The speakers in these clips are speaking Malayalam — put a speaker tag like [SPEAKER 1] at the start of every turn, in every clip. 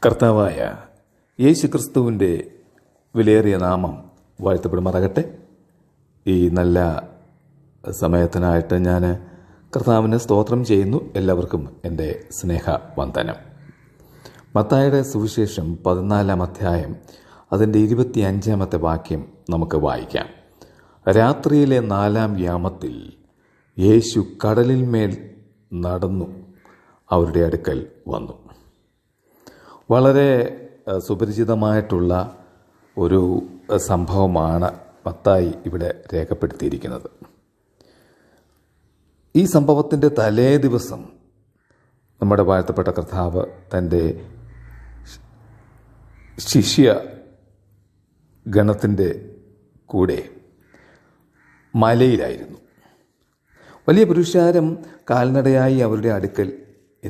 [SPEAKER 1] കർത്താവായ യേശുക്രിസ്തുവിൻ്റെ വിലയേറിയ നാമം വാഴ്ത്തപ്പെടുമാറാകട്ടെ. ഈ നല്ല സമയത്തിനായിട്ട് ഞാൻ കർത്താവിന് സ്തോത്രം ചെയ്യുന്നു. എല്ലാവർക്കും എൻ്റെ സ്നേഹവന്ദനം. മത്തായിയുടെ സുവിശേഷം 14-ാം അധ്യായം അതിൻ്റെ 25-ാമത്തെ വാക്യം നമുക്ക് വായിക്കാം. രാത്രിയിലെ 4-ാം യാമത്തിൽ യേശു കടലിന്മേൽ നടന്നു അവരുടെ അടുക്കൽ വന്നു. വളരെ സുപരിചിതമായിട്ടുള്ള ഒരു സംഭവമാണ് മത്തായി ഇവിടെ രേഖപ്പെടുത്തിയിരിക്കുന്നത്. ഈ സംഭവത്തിൻ്റെ തലേ ദിവസം നമ്മുടെ വാഴ്ത്തപ്പെട്ട കർത്താവ് തൻ്റെ ശിഷ്യ ഗണത്തിൻ്റെ കൂടെ മലയിലായിരുന്നു. വലിയ പുരുഷാരം കാൽനടയായി അവരുടെ അടുക്കൽ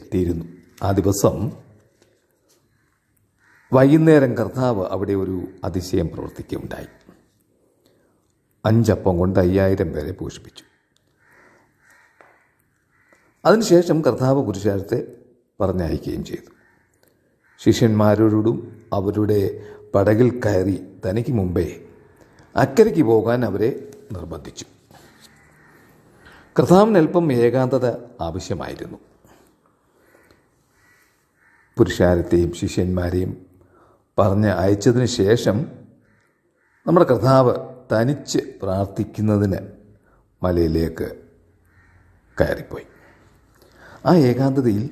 [SPEAKER 1] എത്തിയിരുന്നു. ആ ദിവസം വൈകുന്നേരം കർത്താവ് അവിടെ ഒരു അതിശയം പ്രവർത്തിക്കുകയുണ്ടായി. 5 അപ്പം കൊണ്ട് 5000 പേരെ പോഷിപ്പിച്ചു. അതിനുശേഷം കർത്താവ് പുരുഷാരത്തെ പറഞ്ഞയക്കുകയും ചെയ്തു. ശിഷ്യന്മാരോടും അവരുടെ പടകിൽ കയറി തനിക്ക് മുമ്പേ അക്കരയ്ക്ക് പോകാൻ അവരെ നിർബന്ധിച്ചു. കർത്താവിന് അല്പം ഏകാന്തത ആവശ്യമായിരുന്നു. പുരുഷാരത്തെയും ശിഷ്യന്മാരെയും പറഞ്ഞ് അയച്ചതിന് ശേഷം നമ്മുടെ കർത്താവ് തനിച്ച് പ്രാർത്ഥിക്കുന്നതിന് മലയിലേക്ക് കയറിപ്പോയി. ആ ഏകാന്തതയിൽ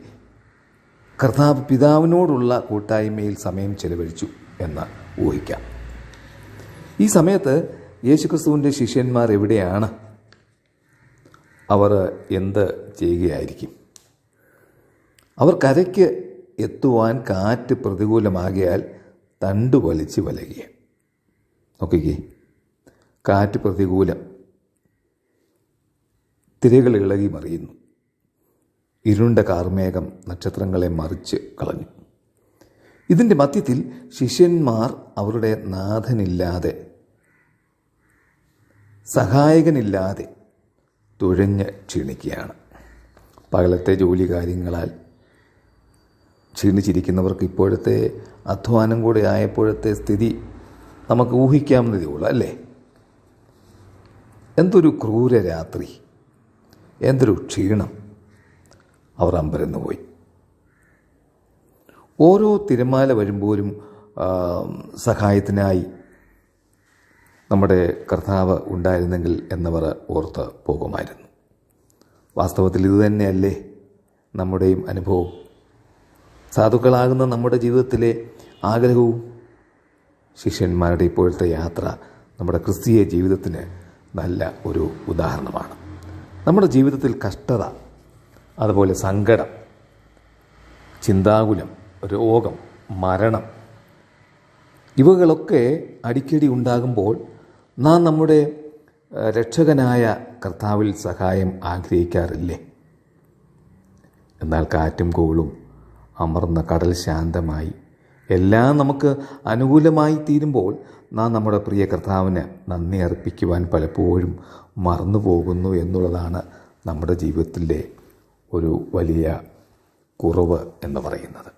[SPEAKER 1] കർത്താവ് പിതാവിനോടുള്ള കൂട്ടായ്മയിൽ സമയം ചെലവഴിച്ചു എന്ന് ഊഹിക്കാം. ഈ സമയത്ത് യേശുക്രിസ്തുവിൻ്റെ ശിഷ്യന്മാർ എവിടെയാണ്? അവർ എന്ത് ചെയ്യുകയായിരിക്കും? അവർ കരയ്ക്ക് എത്തുവാൻ കാറ്റ് പ്രതികൂലമാകിയാൽ തണ്ടു വലിച്ച് വലയുക. നോക്കിക്കേ, കാറ്റ് പ്രതികൂലം, തിരകൾ ഇളകി മറിയുന്നു, ഇരുണ്ട കാർമേഘം നക്ഷത്രങ്ങളെ മറിച്ച് കളഞ്ഞു. ഇതിൻ്റെ മധ്യത്തിൽ ശിഷ്യന്മാർ അവരുടെ നാഥനില്ലാതെ, സഹായകനില്ലാതെ തുഴഞ്ഞ് ക്ഷീണിക്കുകയാണ്. പകലത്തെ ജോലി കാര്യങ്ങളാൽ ക്ഷീണിച്ചിരിക്കുന്നവർക്ക് ഇപ്പോഴത്തെ അധ്വാനം കൂടെ ആയപ്പോഴത്തെ സ്ഥിതി നമുക്ക് ഊഹിക്കാവുന്നതേ ഉള്ളൂ, അല്ലേ? എന്തൊരു ക്രൂര രാത്രി, എന്തൊരു ക്ഷീണം! അവർ അമ്പരന്ന് പോയി. ഓരോ തിരമാല വരുമ്പോഴും സഹായത്തിനായി നമ്മുടെ കർത്താവ് ഉണ്ടായിരുന്നെങ്കിൽ എന്നവർ ഓർത്ത് പോകുമായിരുന്നു. വാസ്തവത്തിൽ ഇതുതന്നെയല്ലേ നമ്മുടെയും അനുഭവം? സാധുക്കളാകുന്ന നമ്മുടെ ജീവിതത്തിലെ ആഗ്രഹവും ശിഷ്യന്മാരുടെ ഇപ്പോഴത്തെ യാത്ര നമ്മുടെ ക്രിസ്തീയ ജീവിതത്തിന് നല്ല ഒരു ഉദാഹരണമാണ്. നമ്മുടെ ജീവിതത്തിൽ കഷ്ടത, അതുപോലെ സങ്കടം, ചിന്താകുലം, രോഗം, മരണം ഇവകളൊക്കെ അടിക്കടി ഉണ്ടാകുമ്പോൾ നാം നമ്മുടെ രക്ഷകനായ കർത്താവിൽ സഹായം ആഗ്രഹിക്കാറില്ലേ? എന്നാൽ കാറ്റും കോളും അമർന്ന കടൽ ശാന്തമായി എല്ലാം നമുക്ക് അനുകൂലമായി തീരുമ്പോൾ നാം നമ്മുടെ പ്രിയ കർത്താവിന് നന്ദി അർപ്പിക്കുവാൻ പലപ്പോഴും മറന്നു പോകുന്നു എന്നുള്ളതാണ് നമ്മുടെ ജീവിതത്തിലെ ഒരു വലിയ കുറവ് എന്ന് പറയുന്നത്.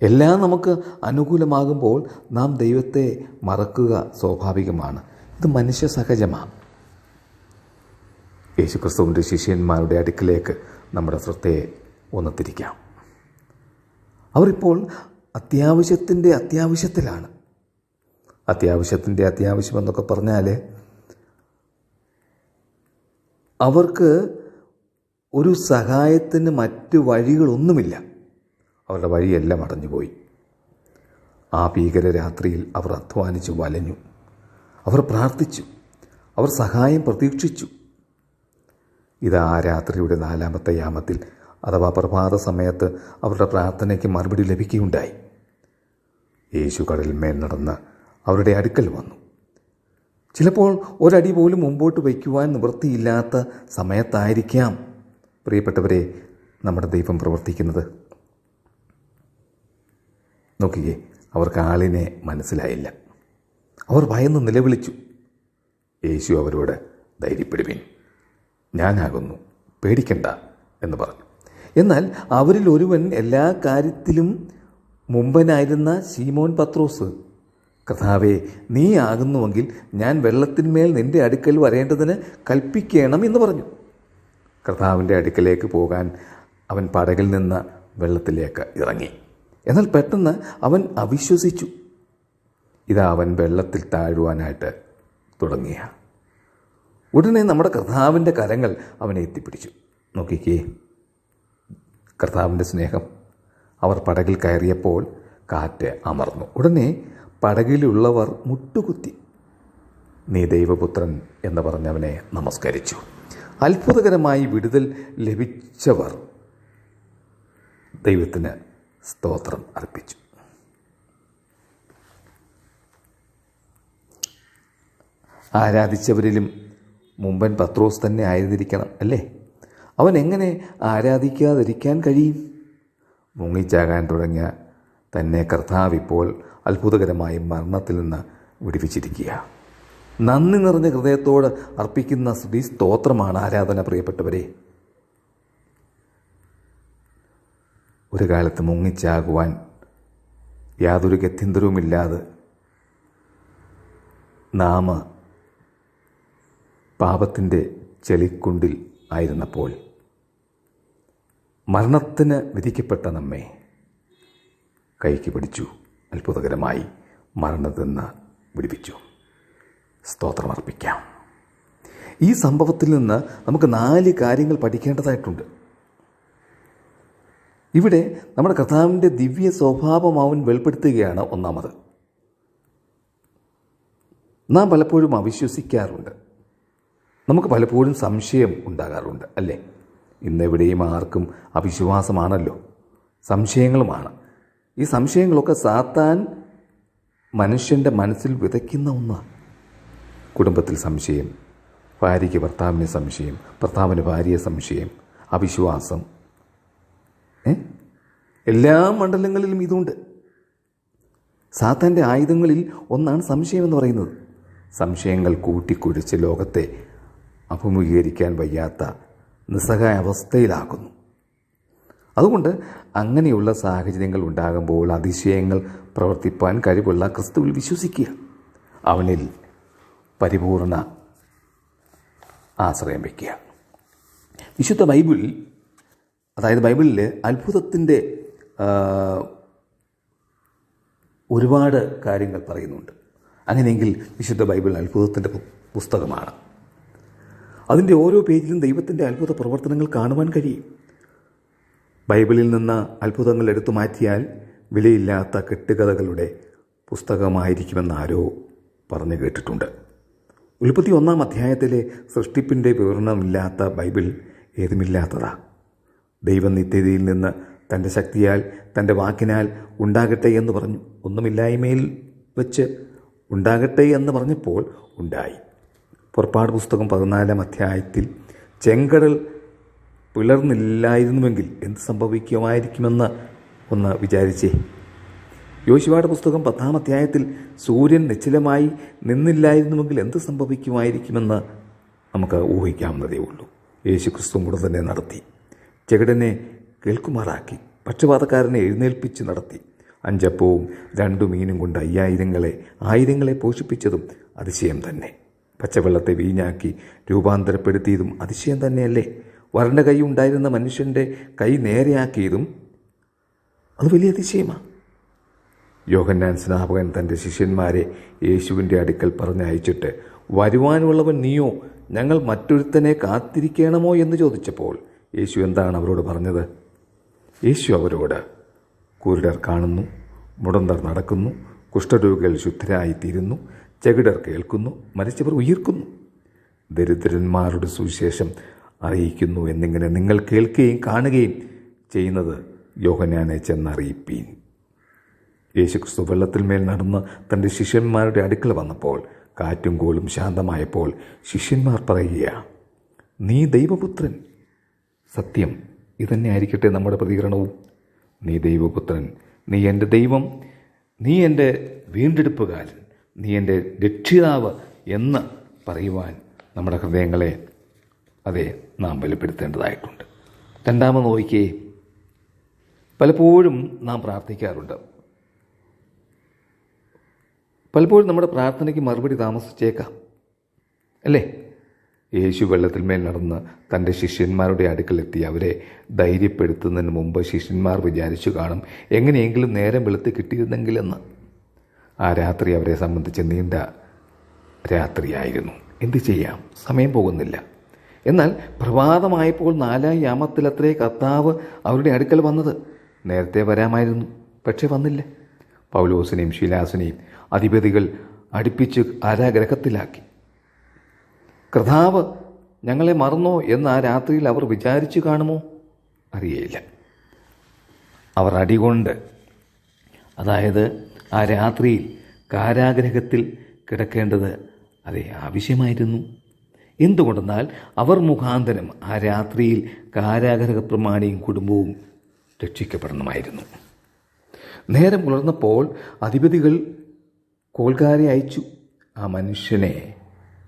[SPEAKER 1] എല്ലാം നമുക്ക് അനുകൂലമാകുമ്പോൾ നാം ദൈവത്തെ മറക്കുക സ്വാഭാവികമാണ്. ഇത് മനുഷ്യ സഹജമാണ്. യേശുക്രിസ്തുവിൻ്റെ ശിഷ്യന്മാരുടെ അടുക്കിലേക്ക് നമ്മുടെ ശ്രദ്ധയെ ഒന്ന് തിരിക്കാം. അവരിപ്പോൾ അത്യാവശ്യത്തിലാണ്. അത്യാവശ്യം എന്നൊക്കെ പറഞ്ഞാൽ അവർക്ക് ഒരു സഹായത്തിന് മറ്റു വഴികളൊന്നുമില്ല. അവരുടെ വഴിയെല്ലാം അടഞ്ഞുപോയി. ആ ഭീകര രാത്രിയിൽ അവർ അധ്വാനിച്ചു വലഞ്ഞു. അവർ പ്രാർത്ഥിച്ചു. അവർ സഹായം പ്രതീക്ഷിച്ചു. ഇത് ആ രാത്രിയുടെ 4-ാമത്തെ യാമത്തിൽ അഥവാ പ്രഭാത സമയത്ത് അവരുടെ പ്രാർത്ഥനയ്ക്ക് മറുപടി ലഭിക്കുകയുണ്ടായി. യേശു കടലിന്മേൽ നടന്ന് അവരുടെ അടുക്കൽ വന്നു. ചിലപ്പോൾ ഒരടി പോലും മുമ്പോട്ട് വയ്ക്കുവാൻ നിവൃത്തിയില്ലാത്ത സമയത്തായിരിക്കാം പ്രിയപ്പെട്ടവരെ നമ്മുടെ ദൈവം പ്രവർത്തിക്കുന്നത്. നോക്കിയേ, അവർക്ക് ആളിനെ മനസ്സിലായില്ല. അവർ ഭയന്ന് നിലവിളിച്ചു. യേശു അവരോട്, ധൈര്യപ്പെടുവിൻ, ഞാനാകുന്നു, പേടിക്കണ്ട എന്ന് പറഞ്ഞു. എന്നാൽ അവരിൽ ഒരുവൻ എല്ലാ കാര്യത്തിലും മുമ്പനായിരുന്ന ശീമോൻ പത്രോസ്, കർത്താവേ, നീ ആകുന്നുവെങ്കിൽ ഞാൻ വെള്ളത്തിന്മേൽ നിന്റെ അടുക്കൽ വരേണ്ടതിന് കൽപ്പിക്കണം എന്ന് പറഞ്ഞു. കർത്താവിൻ്റെ അടുക്കലേക്ക് പോകാൻ അവൻ പടകിൽ നിന്ന് വെള്ളത്തിലേക്ക് ഇറങ്ങി. എന്നാൽ പെട്ടെന്ന് അവൻ അവിശ്വസിച്ചു. ഇതാ അവൻ വെള്ളത്തിൽ താഴുവാനായിട്ട് തുടങ്ങിയ ഉടനെ നമ്മുടെ കർത്താവിൻ്റെ കരങ്ങൾ അവനെ എത്തിപ്പിടിച്ചു. നോക്കിക്കേ കർത്താവിൻ്റെ സ്നേഹം. അവർ പടകിൽ കയറിയപ്പോൾ കാറ്റ് അമർന്നു. ഉടനെ പടകിലുള്ളവർ മുട്ടുകുത്തി, നീ ദൈവപുത്രൻ എന്ന് പറഞ്ഞവനെ നമസ്കരിച്ചു. അത്ഭുതകരമായി വിടുതൽ ലഭിച്ചവർ ദൈവത്തിന് സ്തോത്രം അർപ്പിച്ചു. ആരാധിച്ചവരിലും മുമ്പൻ പത്രോസ് തന്നെ ആയിരുന്നിരിക്കണം അല്ലേ? അവൻ എങ്ങനെ ആരാധിക്കാതിരിക്കാൻ കഴിയും? മുങ്ങിച്ചാകാൻ തുടങ്ങിയ തന്നെ കർത്താവ് ഇപ്പോൾ അത്ഭുതകരമായി മരണത്തിൽ നിന്ന് വിടുവിച്ചിരിക്കുക. നന്ദി നിറഞ്ഞ ഹൃദയത്തോട് അർപ്പിക്കുന്ന സ്തുതി സ്തോത്രമാണ് ആരാധന. പ്രിയപ്പെട്ടവരെ, ഒരു കാലത്ത് മുങ്ങിച്ചാകുവാൻ യാതൊരു ഗത്യന്തരവുമില്ലാതെ നാം പാപത്തിൻ്റെ ചെളിക്കുണ്ടിൽ ആയിരുന്നപ്പോൾ മരണത്തിന് വിധിക്കപ്പെട്ട നമ്മെ കൈക്ക് പിടിച്ചു അത്ഭുതകരമായി മരണത്തിൽ നിന്ന് വിടുവിച്ചു. സ്തോത്രമർപ്പിക്കാം. ഈ സംഭവത്തിൽ നിന്ന് നമുക്ക് 4 കാര്യങ്ങൾ പഠിക്കേണ്ടതായിട്ടുണ്ട്. ഇവിടെ നമ്മുടെ കർത്താവിൻ്റെ ദിവ്യ സ്വഭാവം അവൻ വെളിപ്പെടുത്തുകയാണ്. ഒന്നാമത്, നാം പലപ്പോഴും അവിശ്വസിക്കാറുണ്ട്. നമുക്ക് പലപ്പോഴും സംശയം ഉണ്ടാകാറുണ്ട് അല്ലേ? ഇന്നെവിടെയും ആർക്കും അവിശ്വാസമാണല്ലോ, സംശയങ്ങളുമാണ്. ഈ സംശയങ്ങളൊക്കെ സാത്താൻ മനുഷ്യൻ്റെ മനസ്സിൽ വിതയ്ക്കുന്ന ഒന്നാണ്. കുടുംബത്തിൽ സംശയം, ഭാര്യയ്ക്ക് ഭർത്താവിന് സംശയം, ഭർത്താവിന് ഭാര്യയെ സംശയം, അവിശ്വാസം. എല്ലാ മണ്ഡലങ്ങളിലും ഇതുണ്ട്. സാത്താൻ്റെ ആയുധങ്ങളിൽ ഒന്നാണ് സംശയം എന്ന് പറയുന്നത്. സംശയങ്ങൾ കൂട്ടിക്കുഴിച്ച് ലോകത്തെ അഭിമുഖീകരിക്കാൻ വയ്യാത്ത നിസ്സഹായ അവസ്ഥയിലാക്കുന്നു. അതുകൊണ്ട് അങ്ങനെയുള്ള സാഹചര്യങ്ങൾ ഉണ്ടാകുമ്പോൾ അതിശയങ്ങൾ പ്രവർത്തിപ്പാൻ കഴിവുള്ള ക്രിസ്തുവിൽ വിശ്വസിക്കുക. അവനിൽ പരിപൂർണ ആശ്രയം വയ്ക്കുക. വിശുദ്ധ ബൈബിൾ, അതായത് ബൈബിളിൽ അത്ഭുതത്തിൻ്റെ ഒരുപാട് കാര്യങ്ങൾ പറയുന്നുണ്ട്. അങ്ങനെയെങ്കിൽ വിശുദ്ധ ബൈബിൾ അത്ഭുതത്തിൻ്റെ പുസ്തകമാണ്. അതിൻ്റെ ഓരോ പേജിലും ദൈവത്തിൻ്റെ അത്ഭുത പ്രവർത്തനങ്ങൾ കാണുവാൻ കഴിയും. ബൈബിളിൽ നിന്ന് അത്ഭുതങ്ങൾ എടുത്തു മാറ്റിയാൽ വിലയില്ലാത്ത കെട്ടുകഥകളുടെ പുസ്തകമായിരിക്കുമെന്ന് ആരോ പറഞ്ഞു കേട്ടിട്ടുണ്ട്. ഉൽപ്പത്തി 1-ാം അധ്യായത്തിലെ സൃഷ്ടിപ്പിൻ്റെ വിവരണമില്ലാത്ത ബൈബിൾ ഏതുമില്ലാത്തതാ. ദൈവം നിത്യതയിൽ നിന്ന് തൻ്റെ ശക്തിയാൽ, തൻ്റെ വാക്കിനാൽ ഉണ്ടാകട്ടെ എന്ന് പറഞ്ഞു. ഒന്നുമില്ലായ്മയിൽ വെച്ച് ഉണ്ടാകട്ടെ എന്ന് പറഞ്ഞപ്പോൾ ഉണ്ടായി. പുറപ്പാട് പുസ്തകം 14-ാം അധ്യായത്തിൽ ചെങ്കടൽ പിളർന്നില്ലായിരുന്നുവെങ്കിൽ എന്ത് സംഭവിക്കുമായിരിക്കുമെന്ന് ഒന്ന് വിചാരിച്ചേ. യോശുവയുടെ പുസ്തകം 10-ാം അധ്യായത്തിൽ സൂര്യൻ നിശ്ചലമായി നിന്നില്ലായിരുന്നുവെങ്കിൽ എന്ത് സംഭവിക്കുമായിരിക്കുമെന്ന് നമുക്ക് ഊഹിക്കാവുന്നതേ ഉള്ളൂ. യേശുക്രിസ്തു കൂടെ തന്നെ നടത്തി. ചെകിടനെ കേൾക്കുമാറാക്കി. പക്ഷപാതക്കാരനെ എഴുന്നേൽപ്പിച്ച് നടത്തി. 5 അപ്പവും 2 മീനും കൊണ്ട് 1000 പോഷിപ്പിച്ചതും അതിശയം തന്നെ. പച്ചവെള്ളത്തെ വീഞ്ഞാക്കി രൂപാന്തരപ്പെടുത്തിയതും അതിശയം തന്നെയല്ലേ? വരണ്ട കൈ ഉണ്ടായിരുന്ന മനുഷ്യൻ്റെ കൈ നേരെയാക്കിയതും അത് വലിയ അതിശയമാണ്. യോഹന്നാൻ സ്നാപകൻ തൻ്റെ ശിഷ്യന്മാരെ യേശുവിൻ്റെ അടുക്കൽ പറഞ്ഞയച്ചിട്ട്, വരുവാനുള്ളവൻ നീയോ, ഞങ്ങൾ മറ്റൊരുത്തനെ കാത്തിരിക്കണമോ എന്ന് ചോദിച്ചപ്പോൾ യേശു എന്താണ് അവരോട് പറഞ്ഞത്? യേശു അവരോട്, കുരുടർ കാണുന്നു, മുടന്തർ നടക്കുന്നു, കുഷ്ഠരോഗികൾ ശുദ്ധരായിത്തീരുന്നു, ചെകിടർ കേൾക്കുന്നു, മരിച്ചവർ ഉയിർക്കുന്നു, ദരിദ്രന്മാരുടെ സുവിശേഷം അറിയിക്കുന്നു എന്നിങ്ങനെ നിങ്ങൾ കേൾക്കുകയും കാണുകയും ചെയ്യുന്നത് യോഹന്നാനെ ചെന്നറിയിപ്പീൻ. യേശുക്രിസ്തു വെള്ളത്തിന്മേൽ നടന്ന് തൻ്റെ ശിഷ്യന്മാരുടെ അടുക്കൽ വന്നപ്പോൾ കാറ്റും കോളും ശാന്തമായപ്പോൾ ശിഷ്യന്മാർ പറയുകയാണ്, നീ ദൈവപുത്രൻ. സത്യം ഇതന്നെ ആയിരിക്കട്ടെ നമ്മുടെ പ്രതികരണവും. നീ ദൈവപുത്രൻ, നീ എൻ്റെ ദൈവം, നീ എൻ്റെ വീണ്ടെടുപ്പുകാരൻ, നീ എൻ്റെ രക്ഷിതാവ് എന്ന് പറയുവാൻ നമ്മുടെ ഹൃദയങ്ങളെ നാം ബലപ്പെടുത്തേണ്ടതായിട്ടുണ്ട്. രണ്ടാമത് നോക്കിയേ, പലപ്പോഴും നാം പ്രാർത്ഥിക്കാറുണ്ട്, പലപ്പോഴും നമ്മുടെ പ്രാർത്ഥനയ്ക്ക് മറുപടി താമസിച്ചേക്കാം, അല്ലേ? യേശു വെള്ളത്തിന്മേൽ നടന്ന് തൻ്റെ ശിഷ്യന്മാരുടെ അടുക്കലെത്തി അവരെ ധൈര്യപ്പെടുത്തുന്നതിന് മുമ്പ് ശിഷ്യന്മാർ വിചാരിച്ചു കാണും, എങ്ങനെയെങ്കിലും നേരം വെളുത്ത് കിട്ടിയിരുന്നെങ്കിലെന്ന്. ആ രാത്രി അവരെ സംബന്ധിച്ച് നീണ്ട രാത്രിയായിരുന്നു. എന്തു ചെയ്യാം, സമയം പോകുന്നില്ല. എന്നാൽ പ്രഭാതമായപ്പോൾ 4-ാം യാമത്തിലത്രേ കർത്താവ് അവരുടെ അടുക്കൽ വന്നത്. നേരത്തെ വരാമായിരുന്നു, പക്ഷെ വന്നില്ല. പൗലോസിനെയും ശീലാസിനെയും അധിപതികൾ അടുപ്പിച്ച് കാരാഗൃഹത്തിലാക്കി. കർത്താവ് ഞങ്ങളെ മറന്നോ എന്ന് ആ രാത്രിയിൽ അവർ വിചാരിച്ചു കാണുമോ? അറിയയില്ല. അവർ അടികൊണ്ട്, അതായത് ആ രാത്രിയിൽ കാരാഗൃഹത്തിൽ കിടക്കേണ്ടത് അതേ ആവശ്യമായിരുന്നു. എന്തുകൊണ്ടെന്നാൽ അവർ മുഖാന്തരം ആ രാത്രിയിൽ കാരാഗൃഹ പ്രമാണിയും കുടുംബവും രക്ഷിക്കപ്പെടണമായിരുന്നു. നേരം പുലർന്നപ്പോൾ അധിപതികൾ കോൽക്കാരെ അയച്ചു, ആ മനുഷ്യനെ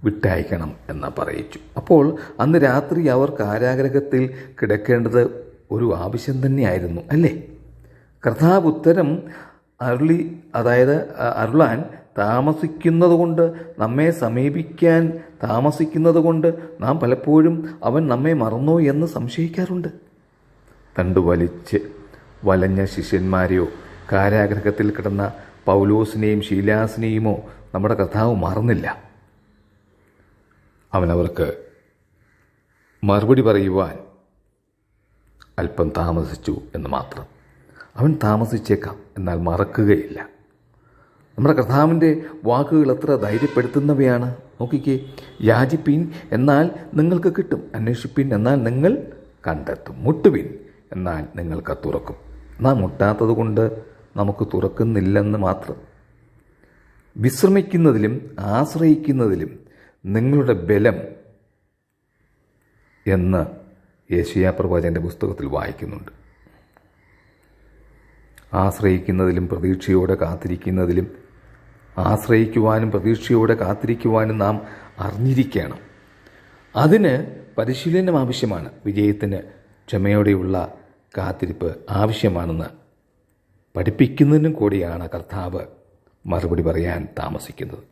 [SPEAKER 1] വിട്ടയക്കണം എന്ന് പറയിച്ചു. അപ്പോൾ അന്ന് രാത്രി അവർ കാരാഗൃഹത്തിൽ കിടക്കേണ്ടത് ഒരു ആവശ്യം തന്നെയായിരുന്നു, അല്ലേ? കർത്താവ് ഉത്തരം അരുളാൻ താമസിക്കുന്നതുകൊണ്ട്, നമ്മെ സമീപിക്കാൻ താമസിക്കുന്നതുകൊണ്ട് നാം പലപ്പോഴും അവൻ നമ്മെ മറന്നോ എന്ന് സംശയിക്കാറുണ്ട്. തണ്ടു വലിച്ച് വലഞ്ഞ ശിഷ്യന്മാരെയോ കാരാഗൃഹത്തിൽ കിടന്ന പൗലോസിനെയും ശീലാസിനെയുമോ നമ്മുടെ കർത്താവ് മറന്നില്ല. അവനവർക്ക് മറുപടി പറയുവാൻ അല്പം താമസിച്ചു എന്ന് മാത്രം. അവൻ താമസിച്ചേക്കാം, എന്നാൽ മറക്കുകയില്ല. നമ്മുടെ കർത്താവിൻ്റെ വാക്കുകൾ എത്ര ധൈര്യപ്പെടുത്തുന്നവയാണ്. നോക്കിക്കേ, യാചിപ്പീൻ എന്നാൽ നിങ്ങൾക്ക് കിട്ടും, അന്വേഷിപ്പീൻ എന്നാൽ നിങ്ങൾ കണ്ടെത്തും, മുട്ടുവിൻ എന്നാൽ നിങ്ങൾക്ക് തുറക്കും. നാം മുട്ടാത്തത് കൊണ്ട് നമുക്ക് തുറക്കുന്നില്ലെന്ന് മാത്രം. വിശ്രമിക്കുന്നതിലും ആശ്രയിക്കുന്നതിലും നിങ്ങളുടെ ബലം എന്ന് യെശയ്യാ പ്രവാചകന്റെ പുസ്തകത്തിൽ വായിക്കുന്നുണ്ട്. ആശ്രയിക്കുന്നതിലും പ്രതീക്ഷയോടെ കാത്തിരിക്കുന്നതിലും, ആശ്രയിക്കുവാനും പ്രതീക്ഷയോടെ കാത്തിരിക്കുവാനും നാം അറിഞ്ഞിരിക്കണം. അതിന് പരിശീലനം ആവശ്യമാണ്. വിജയത്തിന് ക്ഷമയോടെയുള്ള കാത്തിരിപ്പ് ആവശ്യമാണെന്ന് പഠിപ്പിക്കുന്നതിനും കൂടിയാണ് കർത്താവ് മറുപടി പറയാൻ താമസിക്കുന്നത്.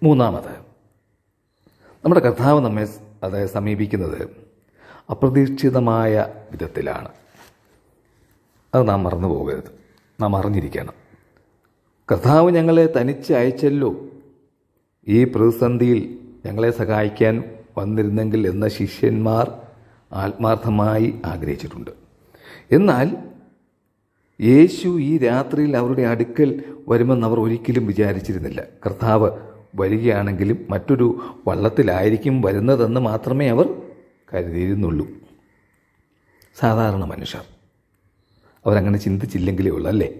[SPEAKER 1] മൂന്നാമത്, നമ്മുടെ കർത്താവ് നമ്മെ സമീപിക്കുന്നത് അപ്രതീക്ഷിതമായ വിധത്തിലാണ്. അത് നാം മറന്നു പോകരുത്, നാം അറിഞ്ഞിരിക്കണം. കർത്താവ് ഞങ്ങളെ തനിച്ച് അയച്ചല്ലോ, ഈ പ്രതിസന്ധിയിൽ ഞങ്ങളെ സഹായിക്കാൻ വന്നിരുന്നെങ്കിൽ എന്ന ശിഷ്യന്മാർ ആത്മാർത്ഥമായി ആഗ്രഹിച്ചിട്ടുണ്ട്. എന്നാൽ യേശു ഈ രാത്രിയിൽ അവരുടെ അടുക്കൽ വരുമെന്ന് അവർ ഒരിക്കലും വിചാരിച്ചിരുന്നില്ല. കർത്താവ് വരികയാണെങ്കിലും മറ്റൊരു വള്ളത്തിലായിരിക്കും വരുന്നതെന്ന് മാത്രമേ അവർ കരുതിയിരുന്നുള്ളൂ. സാധാരണ മനുഷ്യർ അവരങ്ങനെ ചിന്തിച്ചില്ലെങ്കിലേ ഉള്ളൂ, അല്ലേ?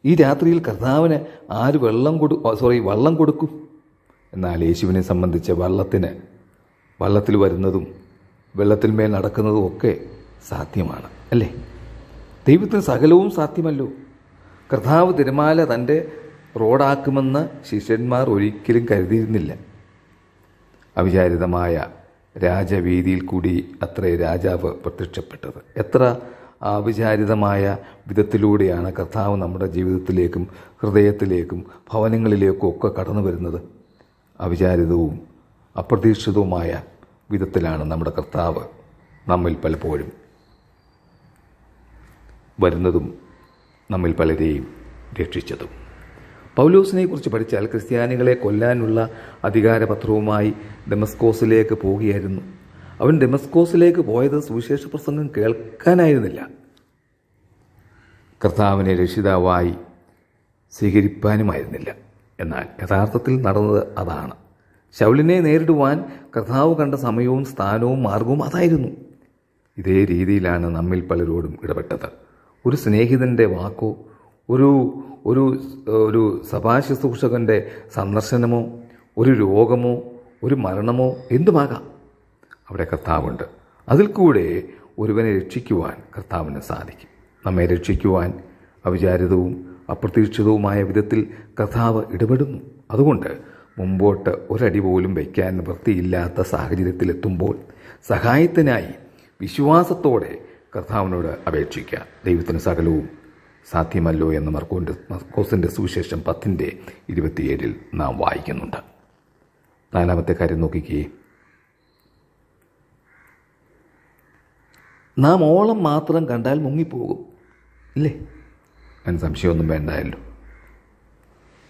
[SPEAKER 1] ഈ രാത്രിയിൽ കർത്താവിന് ആര് വള്ളം കൊടുക്കും? എന്നാൽ യേശുവിനെ സംബന്ധിച്ച് വള്ളത്തിൽ വരുന്നതും വെള്ളത്തിന്മേൽ നടക്കുന്നതും ഒക്കെ സാധ്യമാണ്, അല്ലേ? ദൈവത്തിന് സകലവും സാധ്യമല്ലോ. കർത്താവ് തിരമാല തൻ്റെ റോഡാക്കുമെന്ന് ശിഷ്യന്മാർ ഒരിക്കലും കരുതിയിരുന്നില്ല. അവിചാരിതമായ രാജവീതിയിൽ കൂടി അത്രേ രാജാവ് പ്രത്യക്ഷപ്പെട്ടത്. എത്ര അവിചാരിതമായ വിധത്തിലൂടെയാണ് കർത്താവ് നമ്മുടെ ജീവിതത്തിലേക്കും ഹൃദയത്തിലേക്കും ഭവനങ്ങളിലേക്കും ഒക്കെ കടന്നു വരുന്നത്. അവിചാരിതവും അപ്രതീക്ഷിതവുമായ വിധത്തിലാണ് നമ്മുടെ കർത്താവ് നമ്മിൽ പലപ്പോഴും വരുന്നതും നമ്മിൽ പലരെയും രക്ഷിച്ചതും. പൗലോസിനെ കുറിച്ച് പഠിച്ചാൽ ക്രിസ്ത്യാനികളെ കൊല്ലാനുള്ള അധികാരപത്രവുമായി ദമസ്കോസിലേക്ക് പോവുകയായിരുന്നു. അവൻ ദമസ്കോസിലേക്ക് പോയത് സുവിശേഷ പ്രസംഗം കേൾക്കാനായിരുന്നില്ല, കർത്താവിനെ രക്ഷിതാവായി സ്വീകരിപ്പാനുമായിരുന്നില്ല. എന്നാൽ യഥാർത്ഥത്തിൽ നടന്നത് അതാണ്. ശൗലിനെ നേരിടുവാൻ കർത്താവ് കണ്ട സമയവും സ്ഥാനവും മാർഗവും അതായിരുന്നു. ഇതേ രീതിയിലാണ് നമ്മിൽ പലരോടും ഇടപെട്ടത്. ഒരു സ്നേഹിതൻ്റെ വാക്കോ ഒരു സഭാശുശ്രൂഷകൻ്റെ സന്ദർശനമോ ഒരു രോഗമോ ഒരു മരണമോ എന്തുമാകാം, അവിടെ കർത്താവുണ്ട്. അതിൽ കൂടെ ഒരുവനെ രക്ഷിക്കുവാൻ കർത്താവിന് സാധിക്കും. നമ്മെ രക്ഷിക്കുവാൻ അവിചാരിതവും അപ്രതീക്ഷിതവുമായ വിധത്തിൽ കർത്താവ് ഇടപെടുന്നു. അതുകൊണ്ട് മുമ്പോട്ട് ഒരടി പോലും വയ്ക്കാൻ നിവൃത്തിയില്ലാത്ത സാഹചര്യത്തിലെത്തുമ്പോൾ സഹായത്തിനായി വിശ്വാസത്തോടെ കർത്താവിനോട് അപേക്ഷിക്കുക. ദൈവത്തിന് സകലവും സാധ്യമല്ലോ എന്ന് മർക്കോസിൻ്റെ സുവിശേഷം 10:27 നാം വായിക്കുന്നുണ്ട്. 4-ാമത്തെ കാര്യം നോക്കിക്കേ. നാം ഓളം മാത്രം കണ്ടാൽ മുങ്ങിപ്പോകും, ഇല്ലേ? അതിന് സംശയമൊന്നും വേണ്ടായല്ലോ.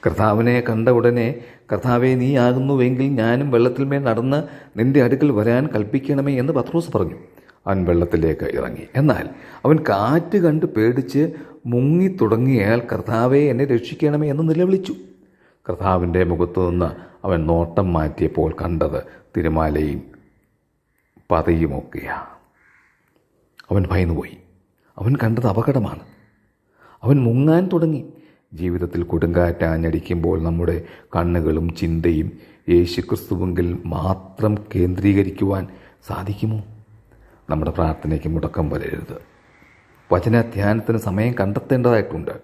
[SPEAKER 1] കർത്താവിനെ കണ്ട ഉടനെ, കർത്താവെ നീ ആകുന്നുവെങ്കിൽ ഞാനും വെള്ളത്തിന്മേൽ നടന്ന് നിന്റെ അടുക്കൽ വരാൻ കൽപ്പിക്കണമേ എന്ന് പത്രോസ് പറഞ്ഞു. അവൻ വെള്ളത്തിലേക്ക് ഇറങ്ങി. എന്നാൽ അവൻ കാറ്റ് കണ്ട് പേടിച്ച് മുങ്ങി തുടങ്ങിയാൽ കർത്താവെ എന്നെ രക്ഷിക്കണമേ എന്ന് നിലവിളിച്ചു. കർത്താവിൻ്റെ മുഖത്തു നിന്ന് അവൻ നോട്ടം മാറ്റിയപ്പോൾ കണ്ടത് തിരമാലയും പതയുമൊക്കെയാണ്. അവൻ ഭയന്നുപോയി. അവൻ കണ്ടത് അപകടമാണ്. അവൻ മുങ്ങാൻ തുടങ്ങി. ജീവിതത്തിൽ കൊടുങ്കാറ്റ് ആഞ്ഞടിക്കുമ്പോൾ നമ്മുടെ കണ്ണുകളും ചിന്തയും യേശുക്രിസ്തുവിൽ മാത്രം കേന്ദ്രീകരിക്കുവാൻ സാധിക്കുമോ? നമ്മുടെ പ്രാർത്ഥനയ്ക്ക് മുടക്കം വരരുത്. വചനധ്യാനത്തിന് സമയം കണ്ടെത്തേണ്ടതായിട്ടുണ്ട്.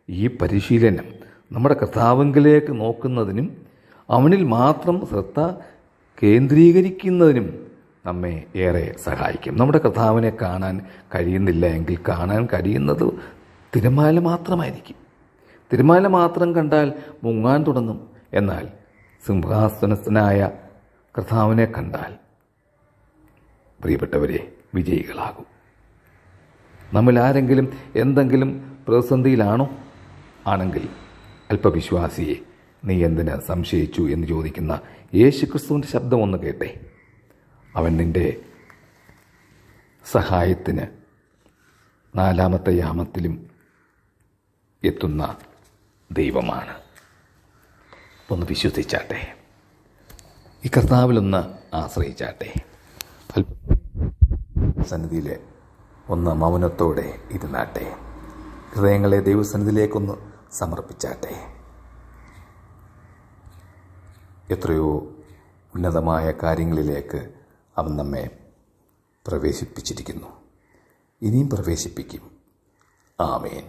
[SPEAKER 1] ഈ പരിശീലനം നമ്മുടെ കർത്താവിലേക്ക് നോക്കുന്നതിനും അവനിൽ മാത്രം ശ്രദ്ധ കേന്ദ്രീകരിക്കുന്നതിനും നമ്മെ ഏറെ സഹായിക്കും. നമ്മുടെ കർത്താവിനെ കാണാൻ കഴിയുന്നില്ല എങ്കിൽ കാണാൻ കഴിയുന്നത് തിരമാല മാത്രമായിരിക്കും. തിരമാല മാത്രം കണ്ടാൽ മുങ്ങാൻ തുടങ്ങും. എന്നാൽ സിംഹാസനസ്ഥനായ കർത്താവിനെ കണ്ടാൽ പ്രിയപ്പെട്ടവരെ വിജയികളാകും. നമ്മിൽ ആരെങ്കിലും എന്തെങ്കിലും പ്രതിസന്ധിയിലാണോ? ആണെങ്കിൽ അല്പവിശ്വാസിയെ, നീ എന്തിന് സംശയിച്ചു എന്ന് ചോദിക്കുന്ന യേശുക്രിസ്തുവിൻ്റെ ശബ്ദം ഒന്ന് കേട്ടെ. അവൻ നിൻ്റെ സഹായത്തിന് 4-ാമത്തെ യാമത്തിലും എത്തുന്ന ദൈവമാണ്. ഒന്ന് വിശ്വസിച്ചാട്ടെ. ഈ കർത്താവിലൊന്ന് ആശ്രയിച്ചാട്ടെ. സന്നിധിയിൽ ഒന്ന് മൗനത്തോടെ ഇരുന്നാട്ടെ. ഹൃദയങ്ങളെ ദൈവസന്നിധിയിലേക്കൊന്ന് സമർപ്പിച്ചാട്ടെ. എത്രയോ ഉന്നതമായ കാര്യങ്ങളിലേക്ക് അവൻ നമ്മെ പ്രവേശിപ്പിച്ചിരിക്കുന്നു. ഇനിയും പ്രവേശിപ്പിക്കും. ആമേൻ.